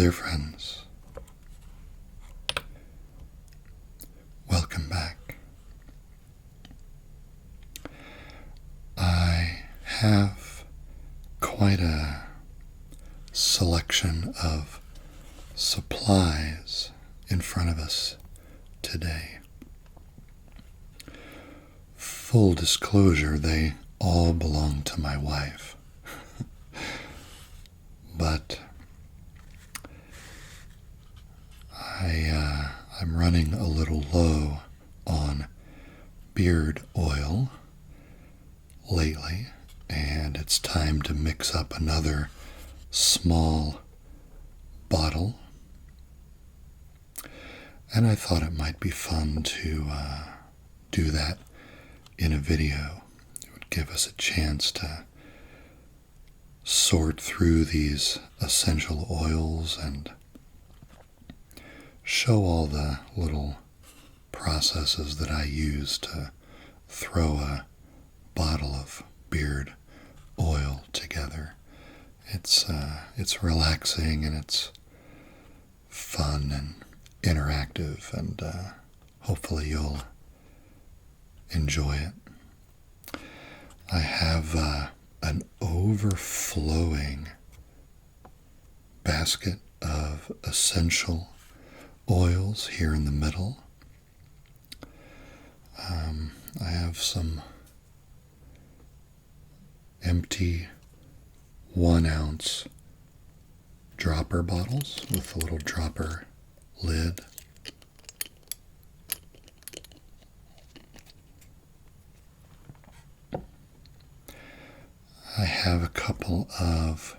there, friends. Welcome back. I have quite a selection of supplies in front of us today. Full disclosure, they all belong to my wife. But I'm running a little low on beard oil lately, and it's time to mix up another small bottle. And I thought it might be fun to do that in a video. It would give us a chance to sort through these essential oils and show all the little processes that I use to throw a bottle of beard oil together. It's relaxing and it's fun and interactive, and hopefully you'll enjoy it. I have an overflowing basket of essential oils here in the middle. I have some empty 1 ounce dropper bottles with a little dropper lid. I have a couple of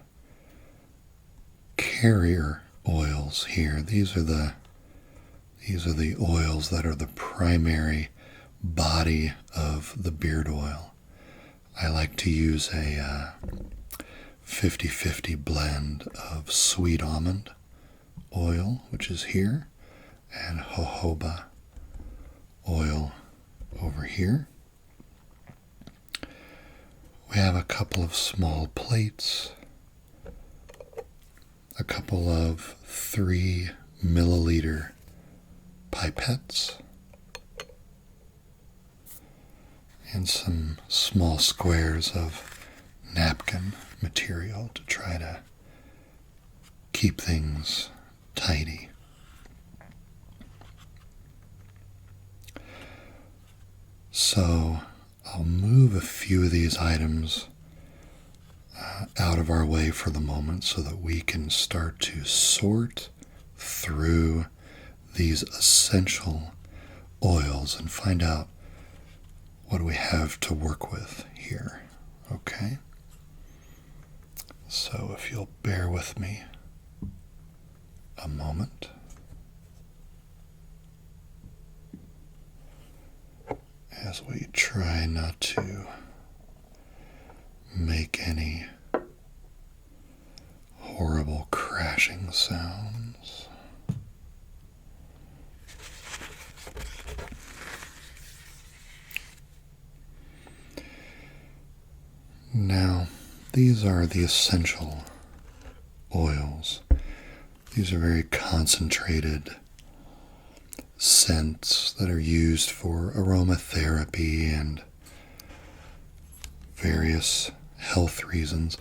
carrier oils here. These are the oils that are the primary body of the beard oil. I like to use a 50-50 blend of sweet almond oil, which is here, and jojoba oil over here. We have a couple of small plates, a couple of 3 milliliter pipettes, and some small squares of napkin material to try to keep things tidy. So I'll move a few of these items out of our way for the moment so that we can start to sort through these essential oils and find out what we have to work with here. Okay? So if you'll bear with me a moment. As we try not to make any horrible crashing sounds. Now, these are the essential oils. These are very concentrated scents that are used for aromatherapy and various health reasons.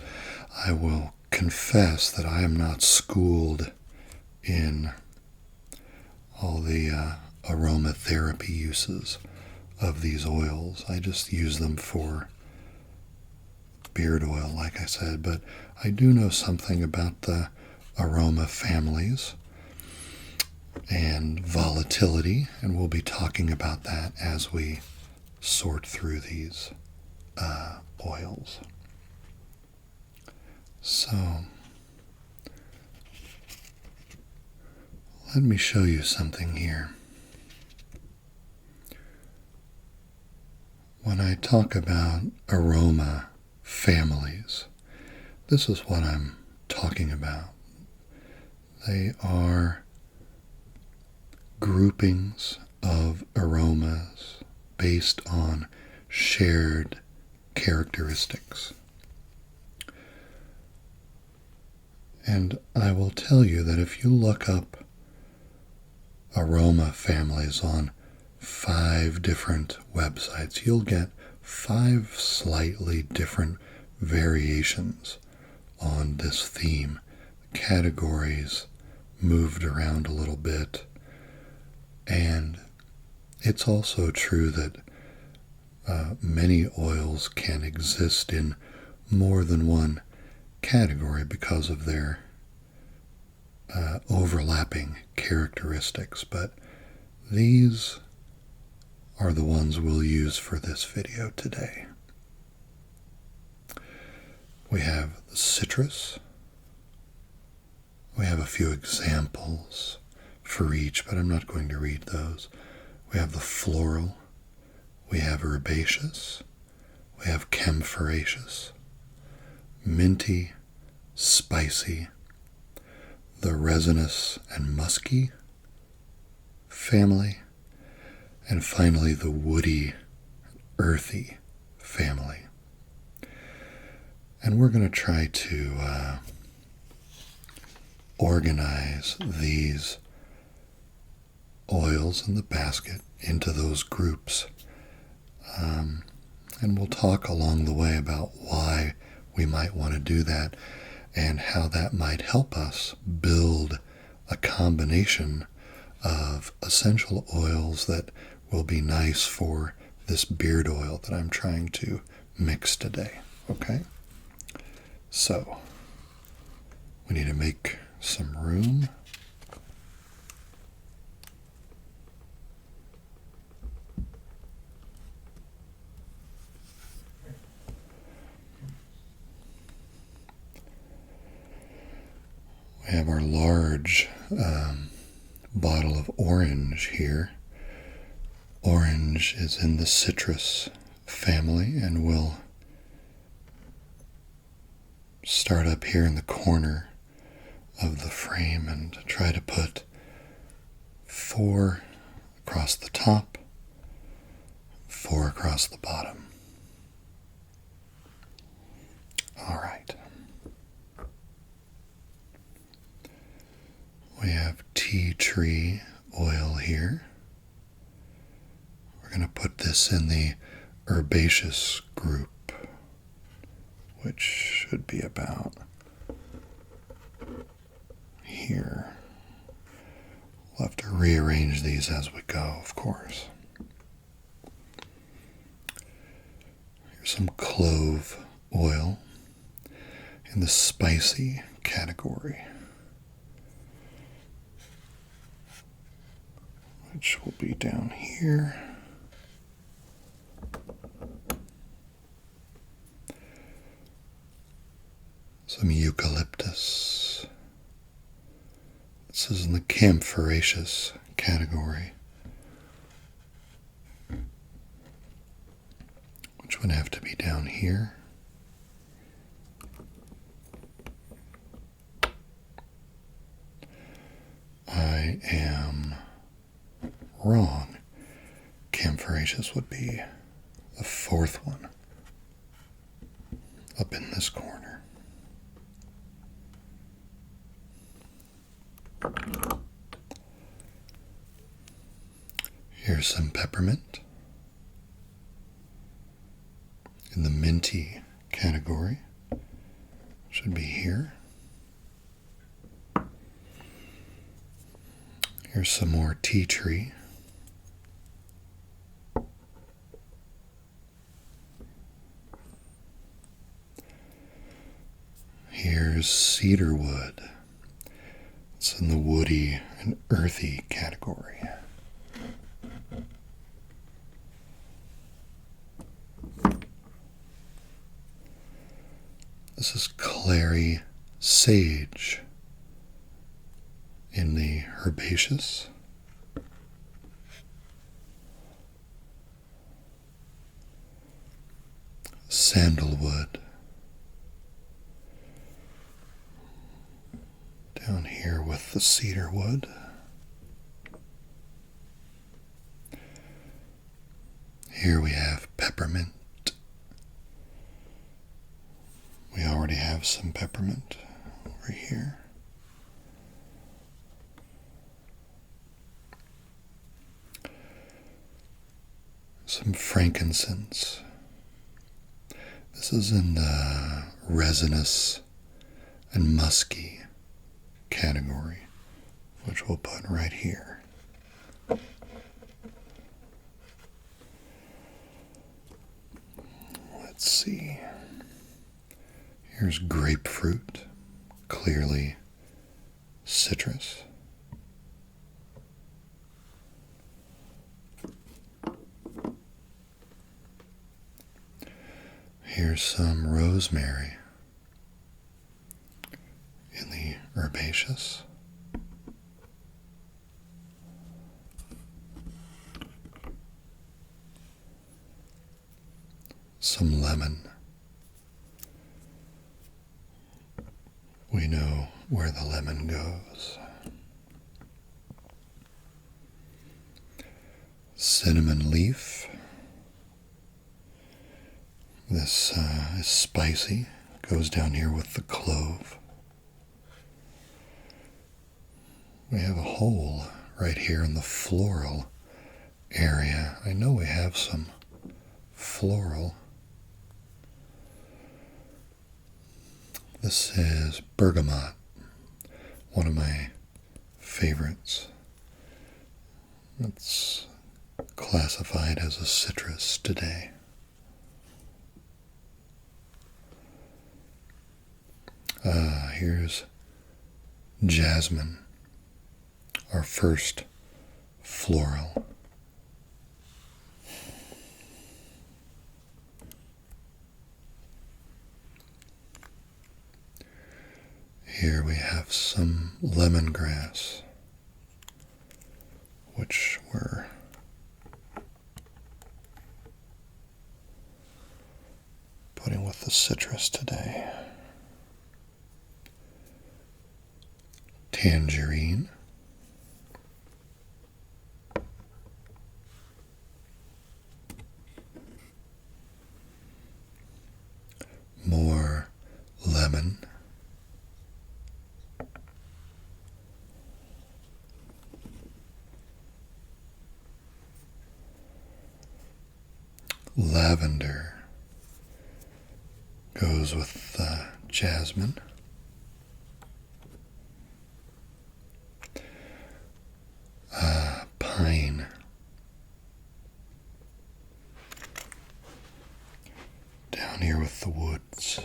I will confess that I am not schooled in all the aromatherapy uses of these oils. I just use them for beard oil, like I said, but I do know something about the aroma families and volatility, and we'll be talking about that as we sort through these oils. So, let me show you something here. When I talk about aroma families, this is what I'm talking about. They are groupings of aromas based on shared characteristics. And I will tell you that if you look up aroma families on 5 different websites, you'll get 5 slightly different variations on this theme. Categories moved around a little bit. And it's also true that many oils can exist in more than one category because of their overlapping characteristics, but these are the ones we'll use for this video today. We have the citrus. We have a few examples for each, but I'm not going to read those. We have the floral. We have herbaceous. We have camphoraceous, minty, spicy, the resinous and musky family, and finally the woody, earthy family. And we're going to try to organize these oils in the basket into those groups. And we'll talk along the way about why we might want to do that and how that might help us build a combination of essential oils that will be nice for this beard oil that I'm trying to mix today. Okay? So, we need to make some room. We have our large bottle of orange here. Orange is in the citrus family, and we'll start up here in the corner of the frame and try to put 4 across the top, 4 across the bottom. All right. We have tea tree oil here. We're going to put this in the herbaceous group, which should be about here. We'll have to rearrange these as we go, of course. Here's some clove oil in the spicy category, which will be down here. Some eucalyptus. This is in the camphoraceous category, which would have to be down here. I am wrong. Camphoraceous would be the 4th one up in this corner. Here's some peppermint in the minty category. Should be here. Here's some more tea tree. Here's cedarwood. It's in the woody and earthy category. This is Clary Sage in the herbaceous. Sandalwood down here with the cedarwood. Here we have peppermint. We already have some peppermint over here. some frankincense. This is in the resinous and musky category, which we'll put right here. Let's see. Here's grapefruit, clearly citrus. Here's some rosemary in the herbaceous. Some lemon. We know where the lemon goes. Cinnamon leaf. This is spicy. Goes down here with the clove. We have a hole right here in the floral area. I know we have some floral. This is bergamot, one of my favorites. It's classified as a citrus today. Here's jasmine, our first floral. Here we have some lemongrass, which we're putting with the citrus today. Tangerine. More lemon. Lavender goes with jasmine. Pine. Down here with the woods.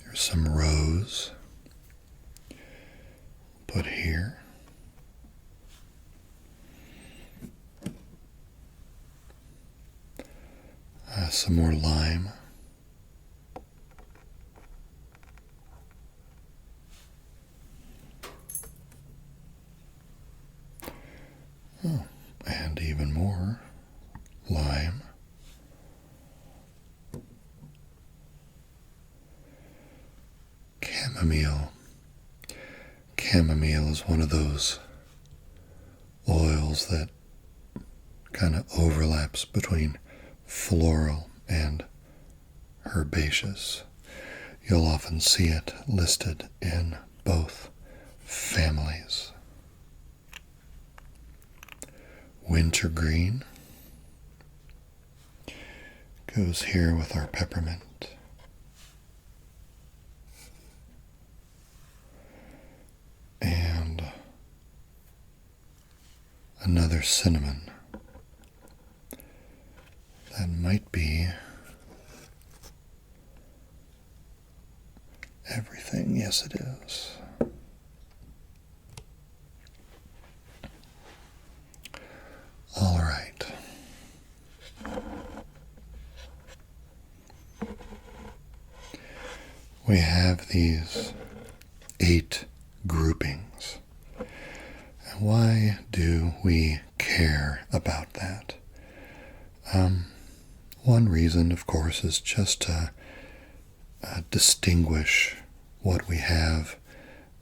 Here's some rose. Put here. Some more lime. Oh, and even more lime. Chamomile. Chamomile is one of those oils that kind of overlaps between floral and herbaceous. You'll often see it listed in both families. Wintergreen goes here with our peppermint. And another cinnamon. That might be everything. Yes, it is. All right. We have these 8 groupings. And why do we care about that? One reason, of course, is just to distinguish what we have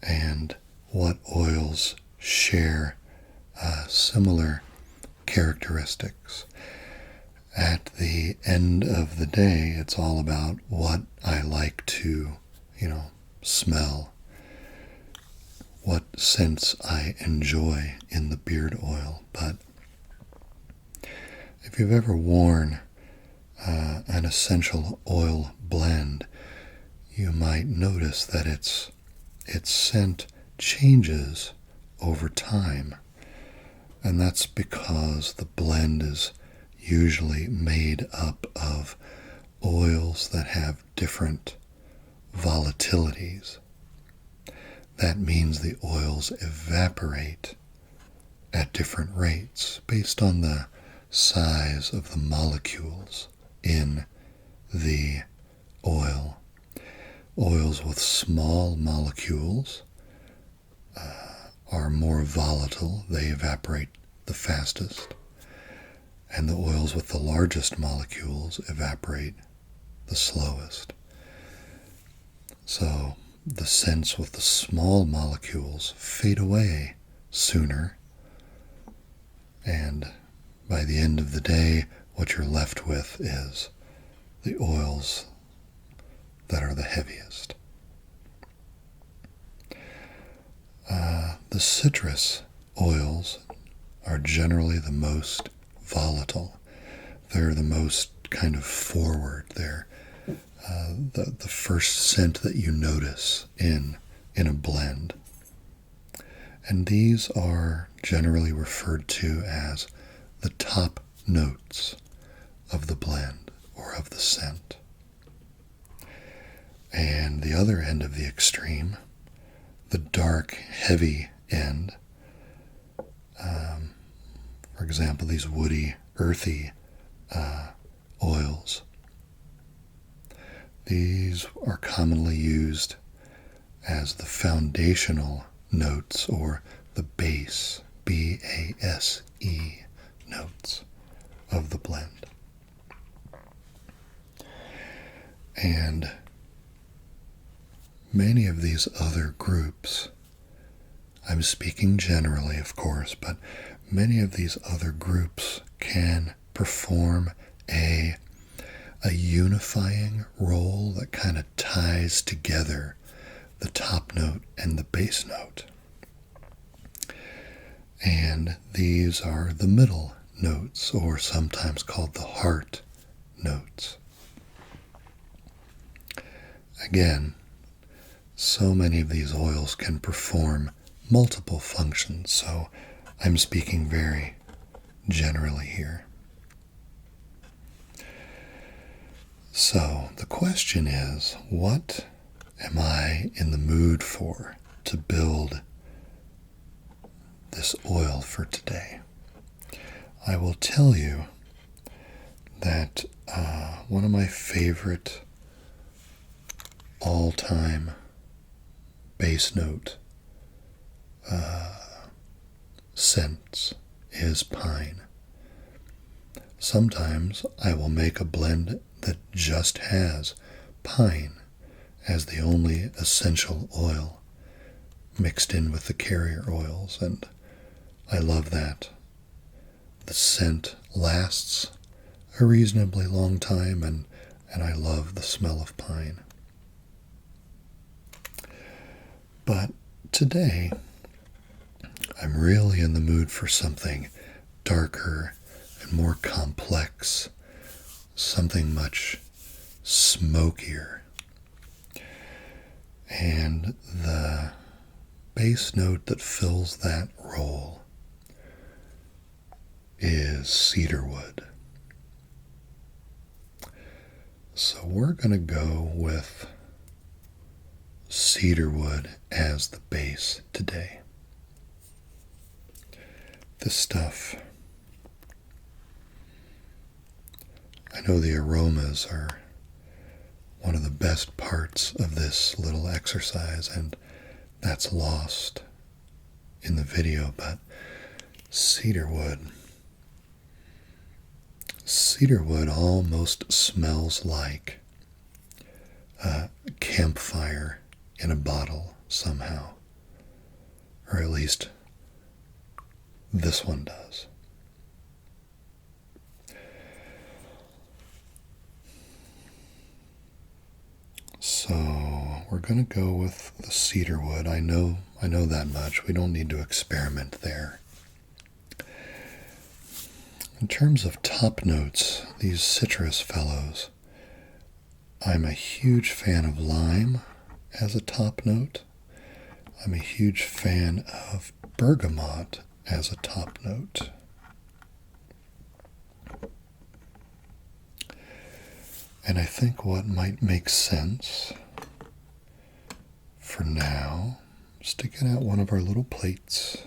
and what oils share similar characteristics. At the end of the day, it's all about what I like to, smell, what scents I enjoy in the beard oil, but if you've ever worn an essential oil blend, you might notice that its scent changes over time. And that's because the blend is usually made up of oils that have different volatilities. That means the oils evaporate at different rates based on the size of the molecules in the oil. Oils with small molecules are more volatile. They evaporate the fastest. And the oils with the largest molecules evaporate the slowest. So the scents with the small molecules fade away sooner, and by the end of the day, what you're left with is the oils that are the heaviest. The citrus oils are generally the most volatile. They're the most kind of forward. They're the first scent that you notice in a blend. And these are generally referred to as the top notes of the blend or of the scent. And the other end of the extreme, the dark, heavy end, for example, these woody, earthy oils, these are commonly used as the foundational notes or the base, B-A-S-E, notes of the blend. And many of these other groups, I'm speaking generally, of course, but many of these other groups can perform a unifying role that kind of ties together the top note and the base note. And these are the middle notes, or sometimes called the heart notes. Again, so many of these oils can perform multiple functions, so I'm speaking very generally here. So the question is, what am I in the mood for to build this oil for today? I will tell you that one of my favorite all-time base note scents is pine. Sometimes I will make a blend that just has pine as the only essential oil mixed in with the carrier oils, and I love that. The scent lasts a reasonably long time, and I love the smell of pine. But today, I'm really in the mood for something darker and more complex, something much smokier. And the base note that fills that role is cedarwood. So we're going to go with cedarwood as the base today. This stuff, I know the aromas are one of the best parts of this little exercise, and that's lost in the video, but cedarwood almost smells like a campfire in a bottle somehow, or at least this one does. So we're going to go with the cedarwood. I know that much. We don't need to experiment there. In terms of top notes, these citrus fellows, I'm a huge fan of lime as a top note. I'm a huge fan of bergamot as a top note. And I think what might make sense for now, sticking out one of our little plates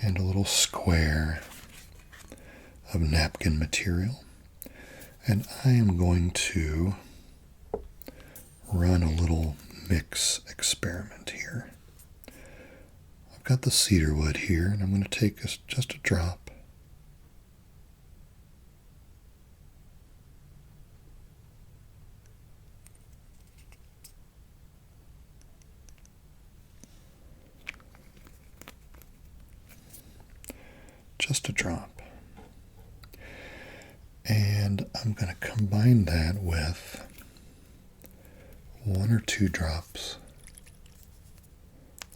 and a little square of napkin material. And I am going to run a little mix experiment here. I've got the cedarwood here, and I'm going to take just a drop. Just a drop. And I'm going to combine that with 1 or 2 drops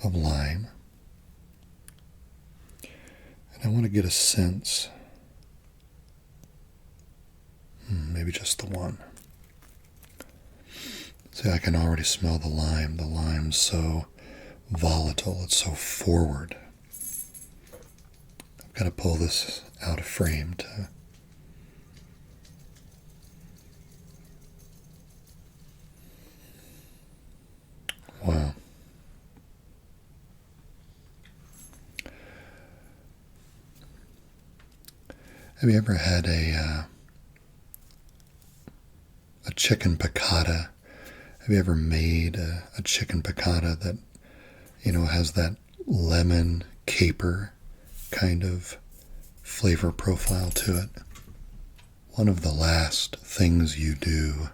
of lime. And I want to get a sense, maybe just the one. See, I can already smell the lime. The lime's so volatile, it's so forward. I've got to pull this out of frame to wow. Have you ever had a chicken piccata? Have you ever made a chicken piccata that, has that lemon caper kind of flavor profile to it? One of the last things you do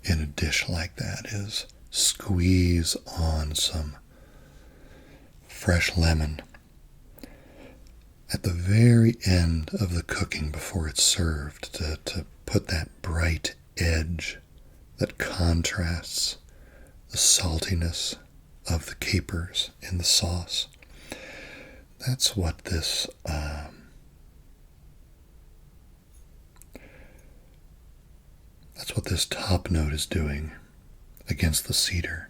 in a dish like that is squeeze on some fresh lemon at the very end of the cooking before it's served to put that bright edge that contrasts the saltiness of the capers in the sauce. That's what this top note is doing against the cedar.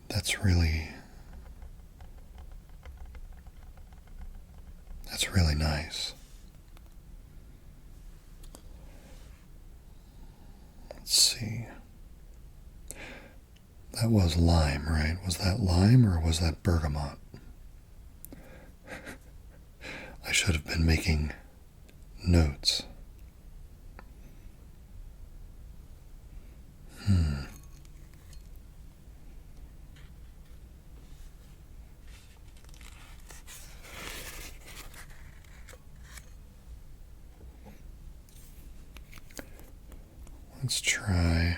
That's really nice. Let's see. That was lime, right? Was that lime or was that bergamot? I should have been making notes. Let's try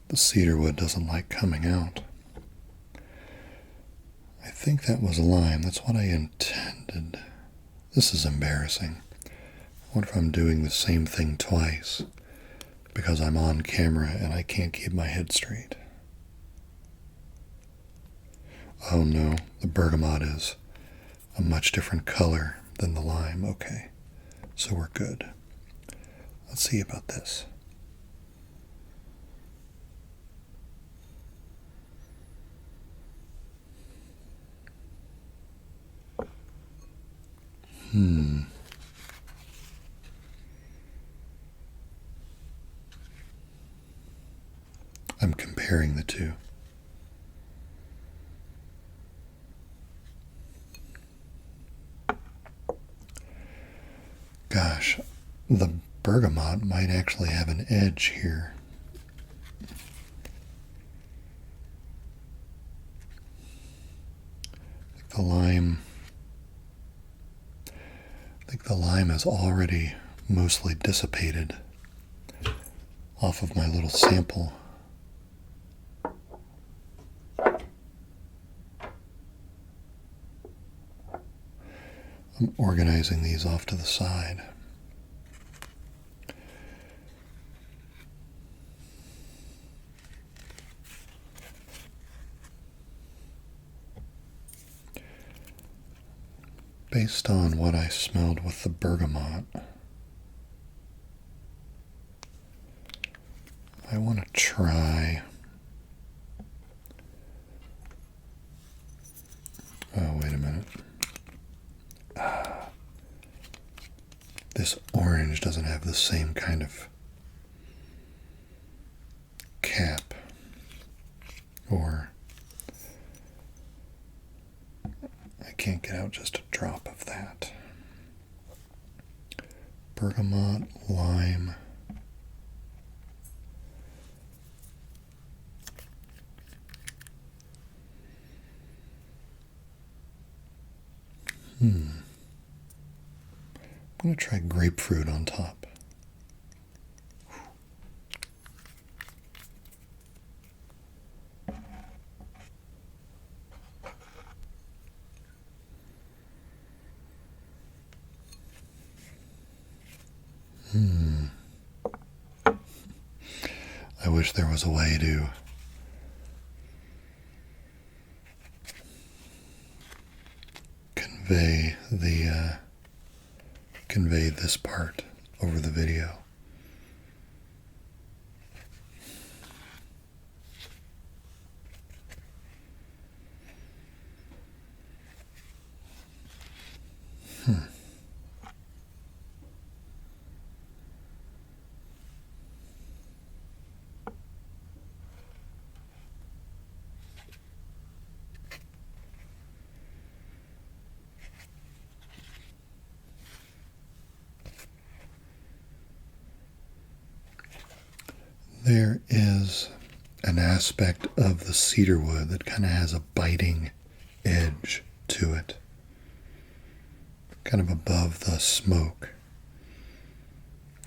the cedarwood doesn't like coming out. I think that was lime. That's what I intended. This is embarrassing. I wonder if I'm doing the same thing twice because I'm on camera and I can't keep my head straight. Oh no, the bergamot is a much different color than the lime. Okay, so we're good. Let's see about this. I'm comparing the two. Gosh, the bergamot might actually have an edge here. think the lime has already mostly dissipated off of my little sample. I'm organizing these off to the side. Based on what I smelled with the bergamot, I want to try. Oh, wait a minute. This orange doesn't have the same kind of cap, or I can't get out just a drop of that. Bergamot, lime. I'm going to try grapefruit on top. I wish there was a way to convey this part over the video. There is an aspect of the cedarwood that kind of has a biting edge to it, kind of above the smoke.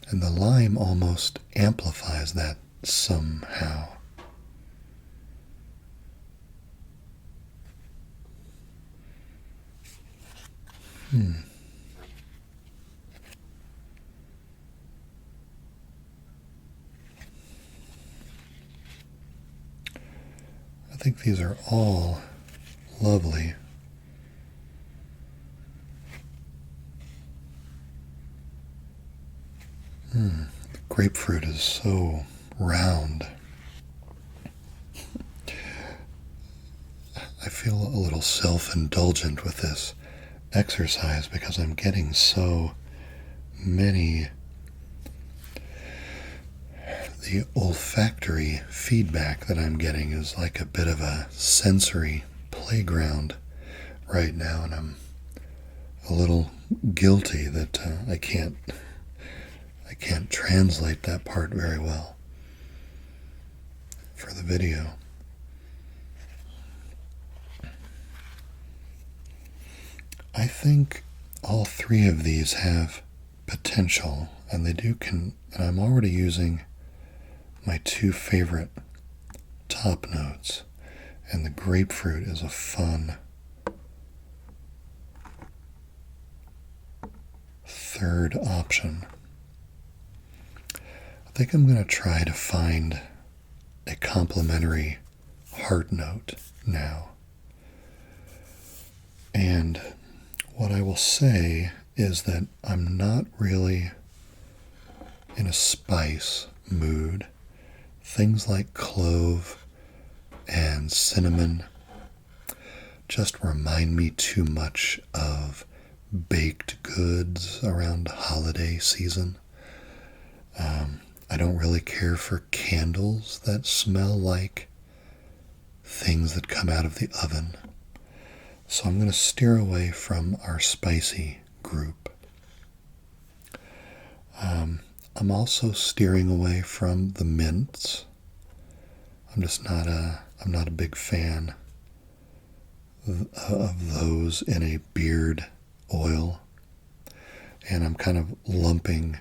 And the lime almost amplifies that somehow. I think these are all lovely. The grapefruit is so round. I feel a little self-indulgent with this exercise because I'm getting so many. The olfactory feedback that I'm getting is like a bit of a sensory playground right now, and I'm a little guilty that I can't translate that part very well for the video. I think all three of these have potential, and and I'm already using my two favorite top notes, and the grapefruit is a fun third option. I think I'm going to try to find a complementary heart note now. And what I will say is that I'm not really in a spice mood. Things like clove and cinnamon just remind me too much of baked goods around holiday season. I don't really care for candles that smell like things that come out of the oven. So I'm going to steer away from our spicy group. I'm also steering away from the mints. I'm not a big fan of those in a beard oil. And I'm kind of lumping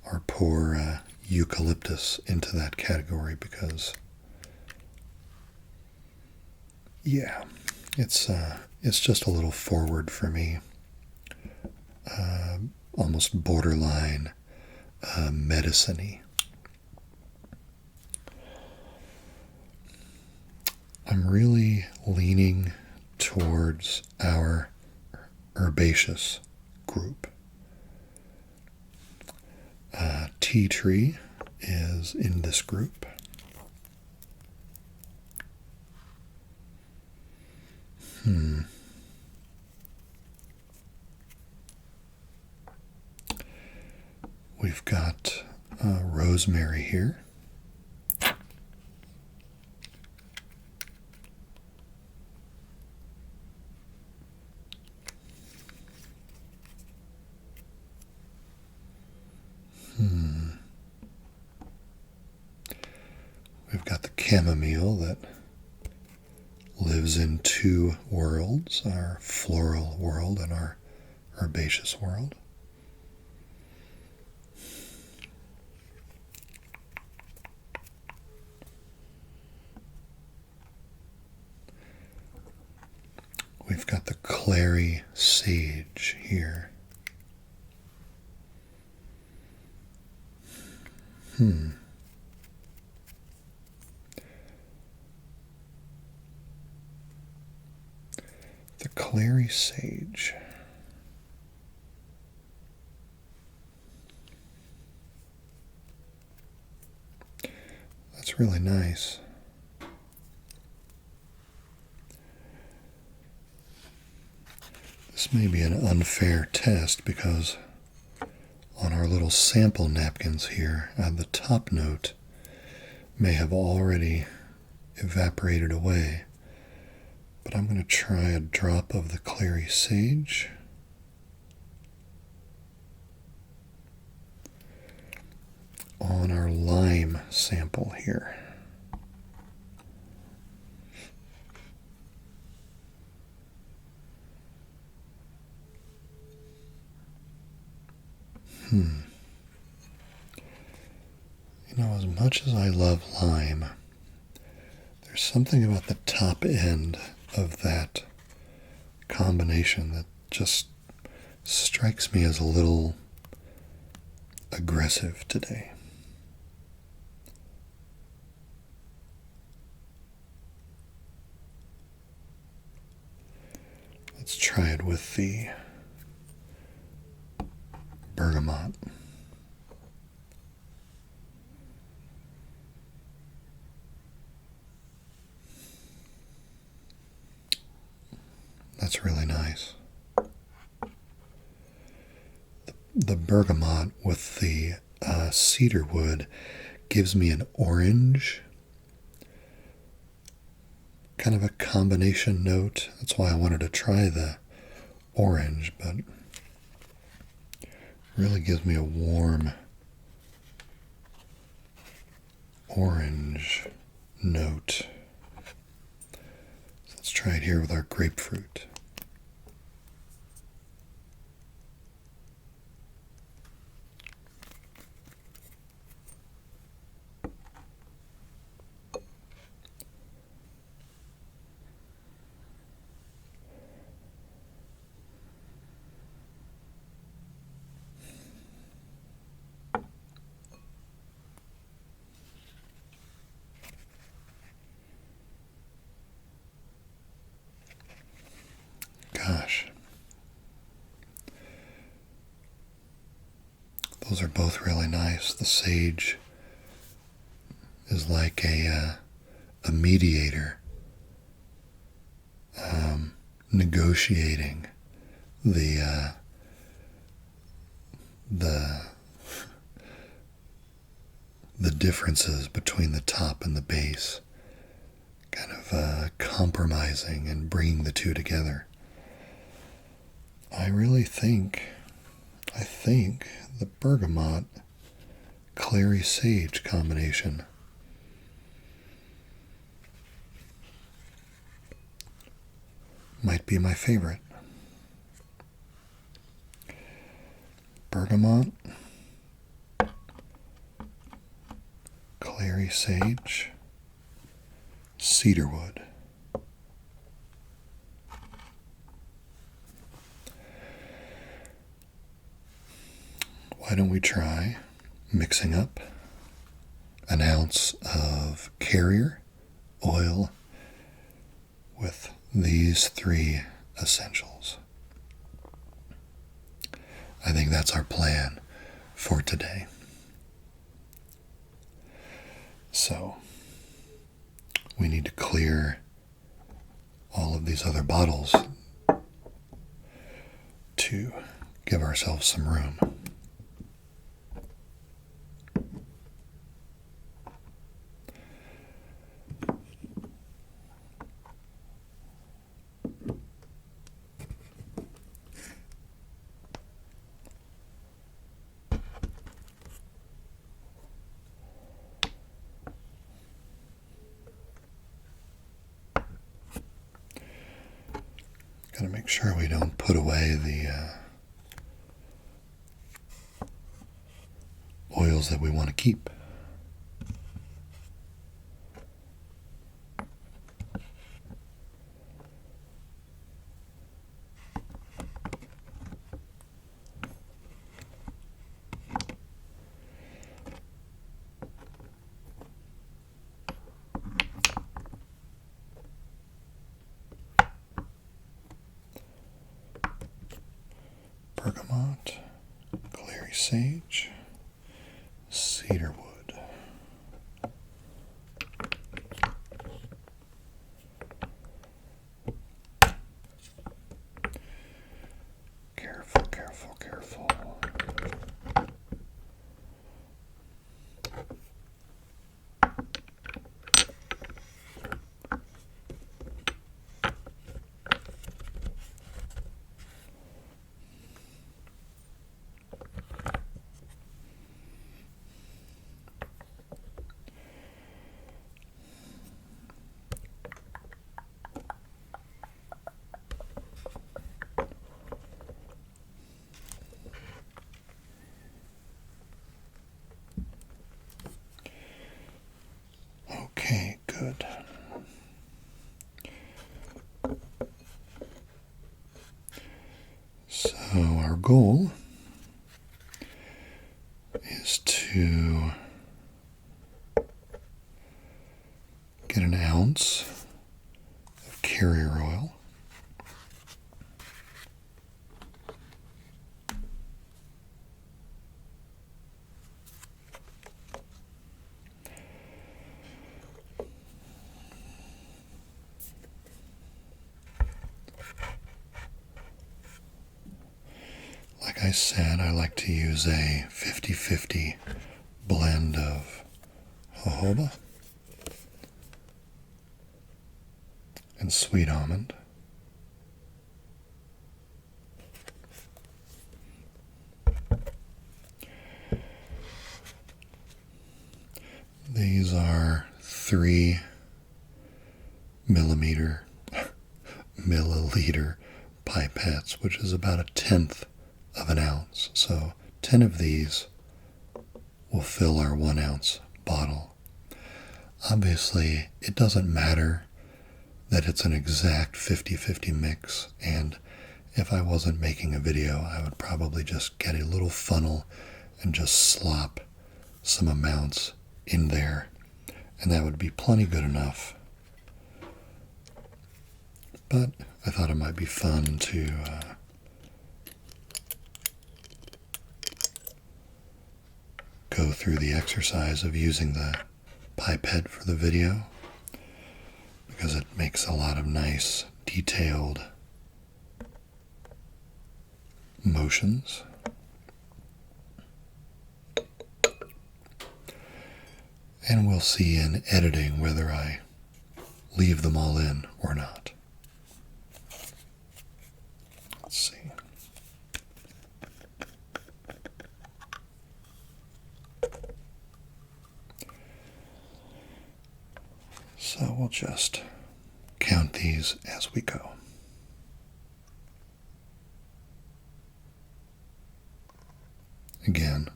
our poor eucalyptus into that category because, yeah, it's just a little forward for me, almost borderline medicine-y. I'm really leaning towards our herbaceous group. Tea tree is in this group. We've got rosemary here. We've got the chamomile that lives in two worlds, our floral world and our herbaceous world. We've got the Clary Sage here. The Clary Sage. That's really nice. This may be an unfair test because on our little sample napkins here, the top note may have already evaporated away. But I'm going to try a drop of the Clary Sage. On our lime sample here. You know, as much as I love lime, there's something about the top end of that combination that just strikes me as a little aggressive today. Let's try it with the bergamot. That's really nice. The bergamot with the cedarwood gives me an orange, kind of a combination note. That's why I wanted to try the orange, but really gives me a warm orange note. So let's try it here with our grapefruit. Gosh. Those are both really nice. The sage is like a mediator, negotiating the differences between the top and the base, kind of compromising and bringing the two together. I think the bergamot Clary Sage combination might be my favorite. Bergamot, Clary Sage, Cedarwood. Why don't we try mixing up an ounce of carrier oil with these three essentials? I think that's our plan for today. So, we need to clear all of these other bottles to give ourselves some room. Got to make sure we don't put away the oils that we want to keep. Bergamot, Clary Sage, Cedarwood. Careful, careful, careful. Okay, good. So our goal is to get an ounce of carrier oil, like I said, I like to use a 50-50 blend of jojoba and sweet almond. These are 3 milliliter pipettes, which is about 1/10 of an ounce. So 10 of these will fill our 1 ounce bottle. Obviously, it doesn't matter that it's an exact 50-50 mix, and if I wasn't making a video, I would probably just get a little funnel and just slop some amounts in there, and that would be plenty good enough. But I thought it might be fun to go through the exercise of using the pipette for the video, because it makes a lot of nice detailed motions. And we'll see in editing whether I leave them all in or not. Let's see. So we'll just count these as we go. Again,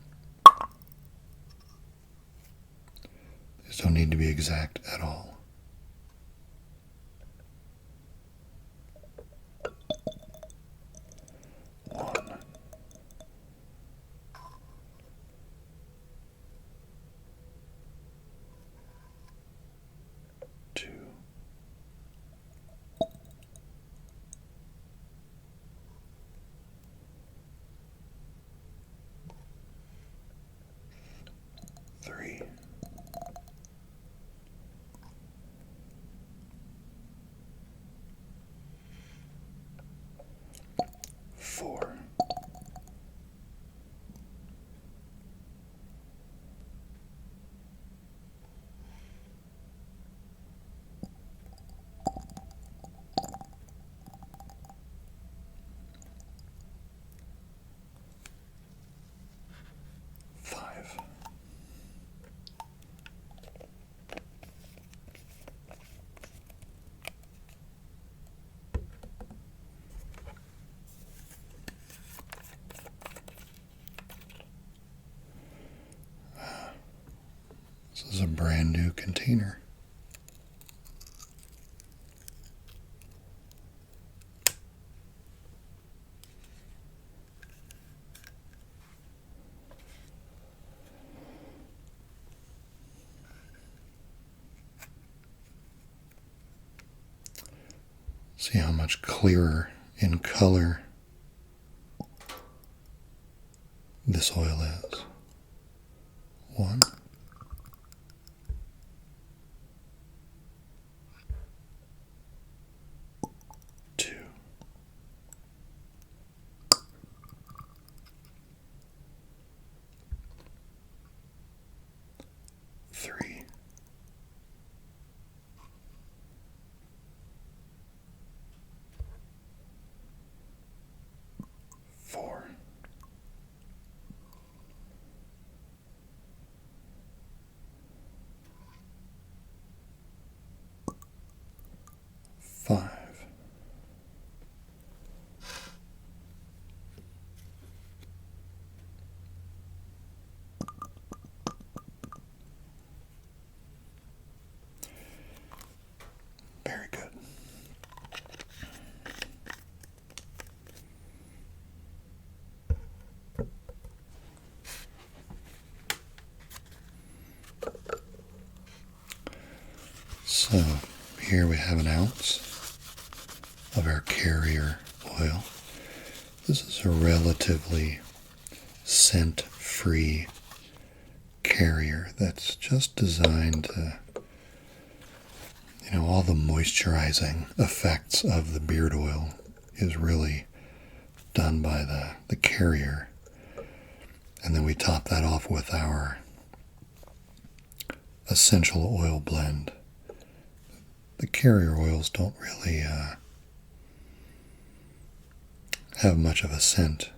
these don't need to be exact at all. One, two, three, four, five. This is a brand new container. See how much clearer in color this oil is. One, two, three, four, five. Very good. So here we have an ounce of our carrier oil. This is a relatively scent-free carrier that's just designed to, all the moisturizing effects of the beard oil is really done by the carrier. And then we top that off with our essential oil blend. The carrier oils don't really have much of a scent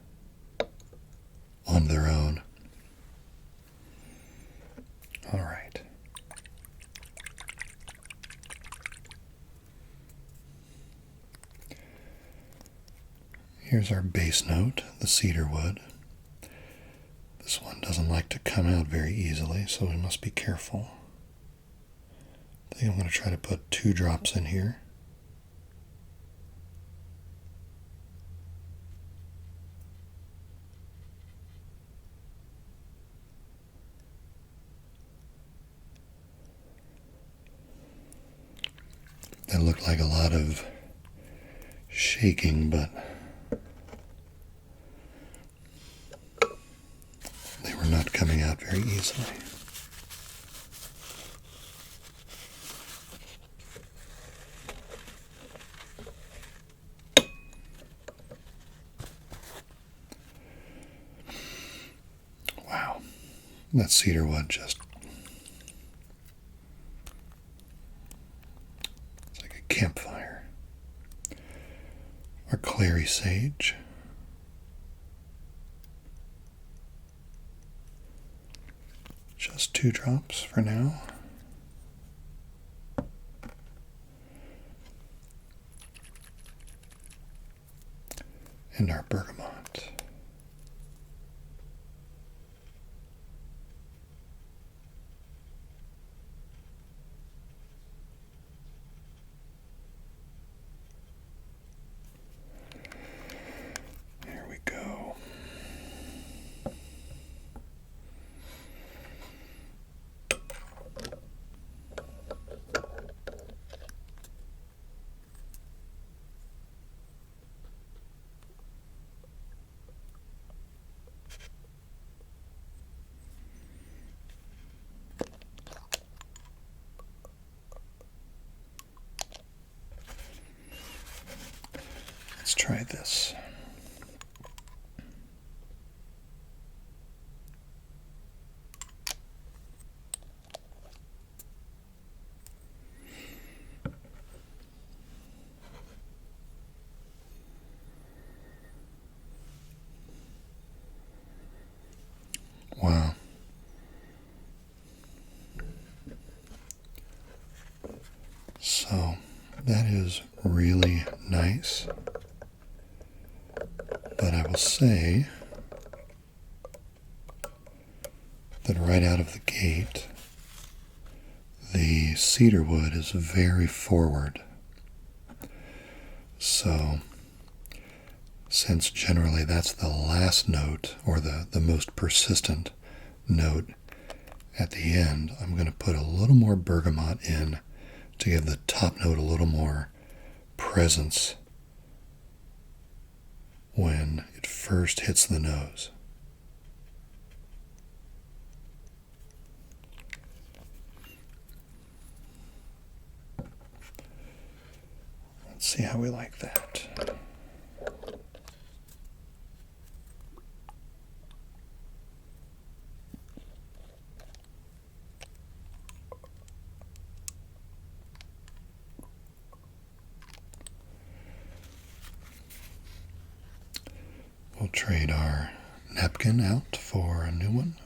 on their own. All right. Here's our base note, the cedarwood. This one doesn't like to come out very easily, so we must be careful. I think I'm going to try to put 2 drops in here. That looked like a lot of shaking, but they were not coming out very easily. Wow, that cedarwood just, it's like a campfire. Our Clary Sage. Just 2 drops for now. And our Bergamot. try this. Wow. So that is really nice. But I will say that right out of the gate, the cedarwood is very forward. So, since generally that's the last note, or the most persistent note at the end, I'm going to put a little more bergamot in to give the top note a little more presence when it first hits the nose. Let's see how we like that. We'll trade our napkin out for a new one.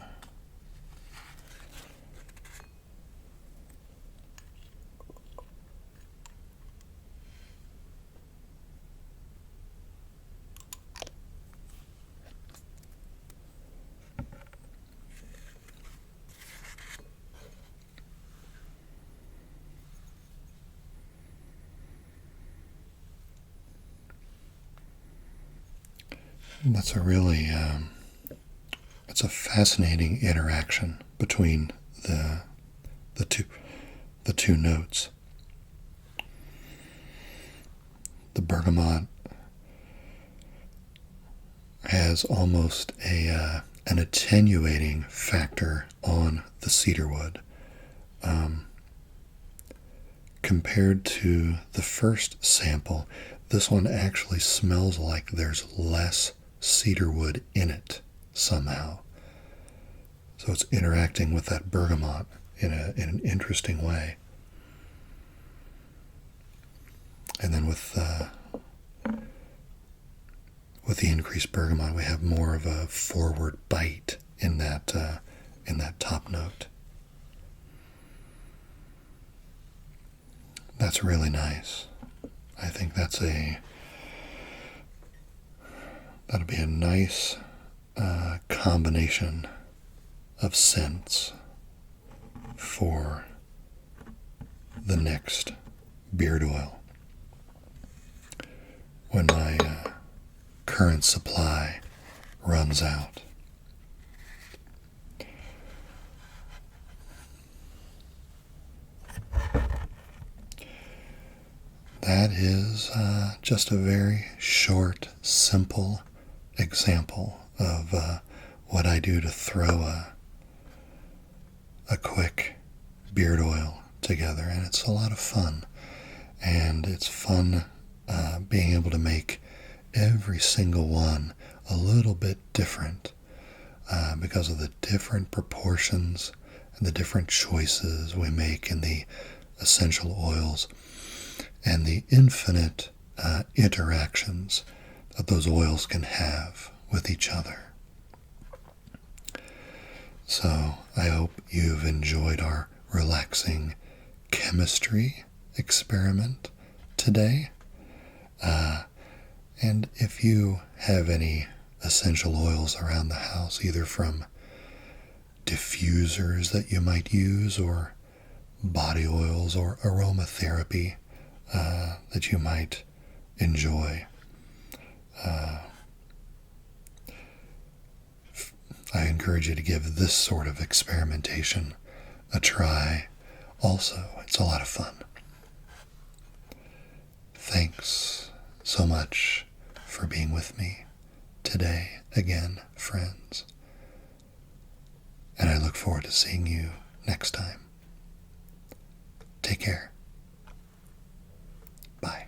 That's a really, it's a fascinating interaction between the two notes. The bergamot has almost an attenuating factor on the cedarwood. Compared to the first sample, this one actually smells like there's less cedarwood in it somehow. So it's interacting with that bergamot in an interesting way. And then with the increased bergamot, we have more of a forward bite in that top note. That's really nice. I think that'll be a nice combination of scents for the next beard oil when my current supply runs out. That is just a very short, simple example of what I do to throw a quick beard oil together, and it's a lot of fun. And it's fun being able to make every single one a little bit different because of the different proportions and the different choices we make in the essential oils and the infinite interactions that those oils can have with each other. So I hope you've enjoyed our relaxing chemistry experiment today. And if you have any essential oils around the house, either from diffusers that you might use, or body oils, or aromatherapy that you might enjoy, I encourage you to give this sort of experimentation a try also. It's a lot of fun. Thanks so much for being with me today again, friends. And I look forward to seeing you next time. Take care. Bye.